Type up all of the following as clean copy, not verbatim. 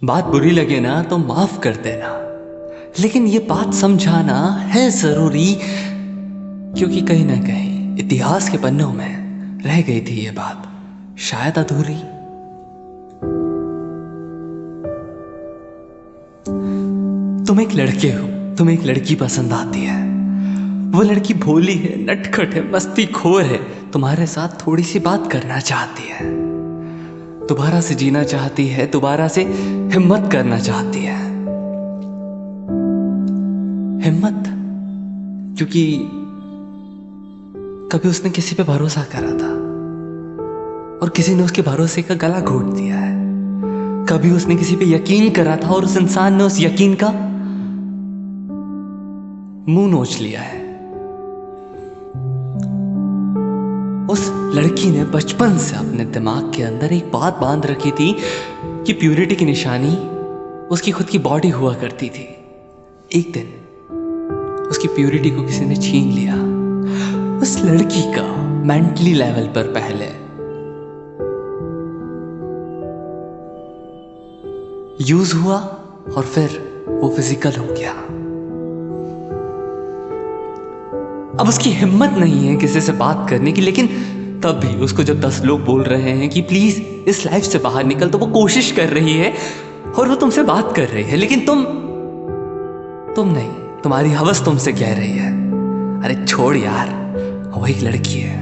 बात बुरी लगे ना तो माफ कर देना, लेकिन ये बात समझाना है जरूरी, क्योंकि कहीं ना कहीं इतिहास के पन्नों में रह गई थी ये बात शायद अधूरी। तुम एक लड़के हो, तुम्हें एक लड़की पसंद आती है। वो लड़की भोली है, नटखट है, मस्तीखोर है, तुम्हारे साथ थोड़ी सी बात करना चाहती है, दोबारा से जीना चाहती है, दोबारा से हिम्मत करना चाहती है। हिम्मत, क्योंकि कभी उसने किसी पे भरोसा करा था और किसी ने उसके भरोसे का गला घोट दिया है। कभी उसने किसी पे यकीन करा था और उस इंसान ने उस यकीन का मुंह नोच लिया है। उस लड़की ने बचपन से अपने दिमाग के अंदर एक बात बांध रखी थी कि प्यूरिटी की निशानी उसकी खुद की बॉडी हुआ करती थी। एक दिन उसकी प्यूरिटी को किसी ने छीन लिया। उस लड़की का मेंटली लेवल पर पहले यूज हुआ और फिर वो फिजिकल हो गया। अब उसकी हिम्मत नहीं है किसी से बात करने की, लेकिन तब भी उसको जब 10 लोग बोल रहे हैं कि प्लीज इस लाइफ से बाहर निकल, तो वो कोशिश कर रही है और वो तुमसे बात कर रही है, लेकिन तुम नहीं, तुम्हारी हवस तुमसे कह रही है अरे छोड़ यार, वो एक लड़की है।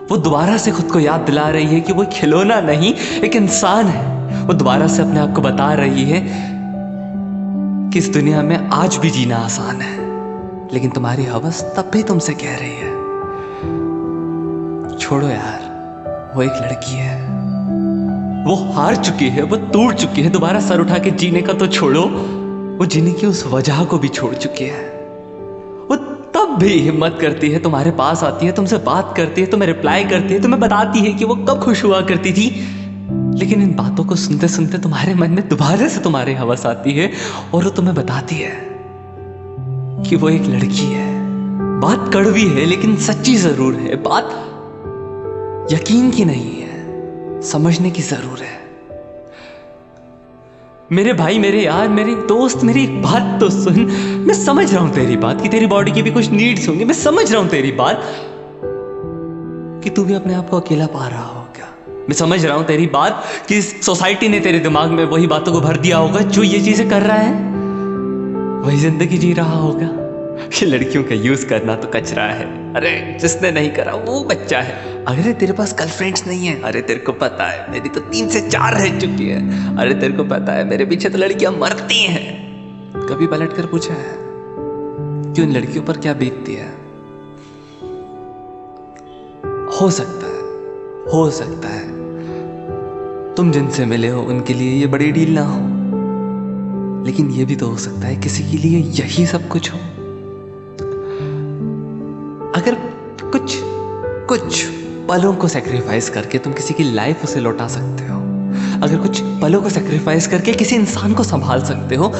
वो दोबारा से खुद को याद दिला रही है कि वो खिलौना नहीं, एक इंसान है। वो दोबारा से अपने आप को बता रही है कि इस दुनिया में आज भी जीना आसान है, लेकिन तुम्हारी हवस तब भी तुमसे कह रही है छोड़ो यार, वो एक लड़की है, वो हार चुकी है, वो टूट चुकी है, दोबारा सर उठा के जीने का तो छोड़ो, वो जीने की उस वजह को भी छोड़ चुकी है। वो तब भी हिम्मत करती है, तुम्हारे पास आती है, तुमसे बात करती है, तुम्हें रिप्लाई करती है, तुम्हें बताती है कि वो कब खुश हुआ करती थी। लेकिन इन बातों को सुनते सुनते तुम्हारे मन में दोबारा से तुम्हारी हवस आती है और वो तुम्हें बताती है कि वो एक लड़की है। बात कड़वी है लेकिन सच्ची जरूर है। बात यकीन की नहीं है, समझने की जरूर है। मेरे भाई, मेरे यार, मेरे दोस्त, मेरी एक बात तो सुन। मैं समझ रहा हूं तेरी बात कि तेरी बॉडी की भी कुछ नीड्स होंगी। मैं समझ रहा हूं तेरी बात कि तू भी अपने आप को अकेला पा रहा होगा। मैं समझ रहा हूं तेरी बात कि सोसाइटी ने तेरे दिमाग में वही बातों को भर दिया होगा। जो ये चीजें कर रहा है वही जिंदगी जी रहा होगा कि लड़कियों का यूज करना तो कचरा है। अरे जिसने नहीं करा वो बच्चा है। अरे तेरे पास गर्लफ्रेंड्स नहीं है, अरे तेरे को पता है मेरी तो 3 से 4 रह चुकी है। अरे तेरे को पता है मेरे पीछे तो लड़कियां मरती हैं। कभी पलट कर पूछा है कि उन लड़कियों पर क्या बीतती है? हो सकता है तुम जिनसे मिले हो उनके लिए ये बड़ी डील ना हो, लेकिन ये भी तो हो सकता है किसी के लिए यही सब कुछ हो। अगर कुछ पलों को सैक्रिफाइस करके तुम किसी की लाइफ उसे लौटा सकते हो, अगर कुछ पलों को सैक्रिफाइस करके किसी इंसान को संभाल सकते हो,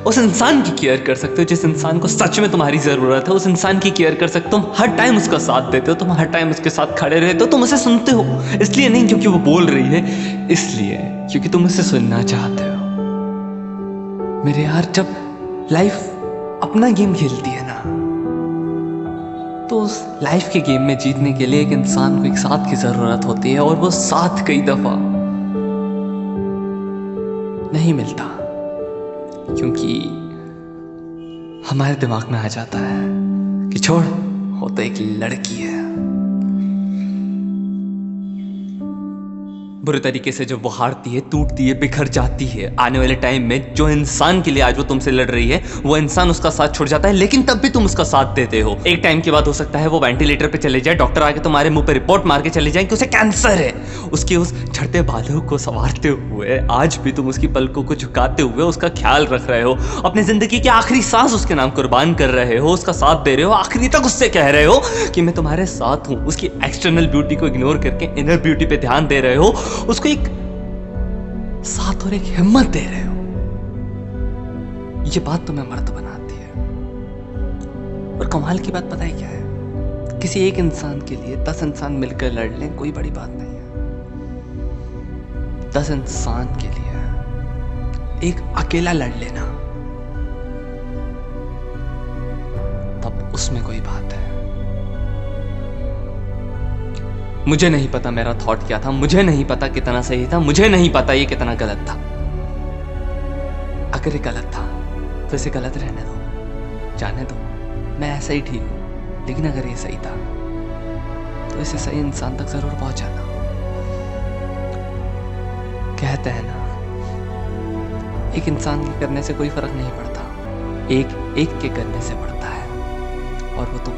उस इंसान की केयर कर सकते हो जिस इंसान को सच में तुम्हारी जरूरत है, उस इंसान की केयर कर सकते हो, तुम हर टाइम उसका साथ देते हो, तुम हर टाइम उसके साथ खड़े रहते हो, तुम उसे सुनते हो, इसलिए नहीं क्योंकि वो बोल रही है, इसलिए क्योंकि तुम उसे सुनना चाहते हो। मेरे यार, जब लाइफ अपना गेम खेलती है ना, तो उस लाइफ के गेम में जीतने के लिए एक इंसान को एक साथ की जरूरत होती है, और वो साथ कई दफा नहीं मिलता, क्योंकि हमारे दिमाग में आ जाता है कि छोड़, वो तो एक लड़की है। बुरे तरीके से जब वो हारती है, टूटती है, बिखर जाती है, आने वाले टाइम में जो इंसान के लिए आज वो तुमसे लड़ रही है वो इंसान उसका साथ छोड़ जाता है, लेकिन तब भी तुम उसका साथ देते हो। एक टाइम के बाद हो सकता है वो वेंटिलेटर पे चले जाए, डॉक्टर आके तुम्हारे मुंह पे रिपोर्ट मार के चले जाए कि उसे कैंसर है। उसके उस झड़ते बालों को संवारते हुए आज भी तुम उसकी पलकों को झुकाते हुए उसका ख्याल रख रहे हो, अपनी जिंदगी की आखिरी सांस उसके नाम कुर्बान कर रहे हो, उसका साथ दे रहे हो, आखिरी तक उससे कह रहे हो कि मैं तुम्हारे साथ हूं। उसकी एक्सटर्नल ब्यूटी को इग्नोर करके इनर ब्यूटी पे ध्यान दे रहे हो, उसको एक साथ और एक हिम्मत दे रहे हो। ये बात तुम्हें मर्द बनाती है। और कमाल की बात पता है क्या है? किसी एक इंसान के लिए 10 इंसान मिलकर लड़ लें, कोई बड़ी बात नहीं है। 10 इंसान के लिए एक अकेला लड़ लेना, तब उसमें कोई बात है। मुझे नहीं पता मेरा थॉट क्या था, मुझे नहीं पता कितना सही था, मुझे नहीं पता ये कितना गलत था। अगर ये गलत था तो इसे गलत रहने दो, जाने दो, मैं ऐसा ही ठीक हूं। लेकिन अगर ये सही था तो इसे सही इंसान तक जरूर पहुंचाना। कहते हैं ना, एक इंसान के करने से कोई फर्क नहीं पड़ता, एक एक के करने से पड़ता है, और वो तुम।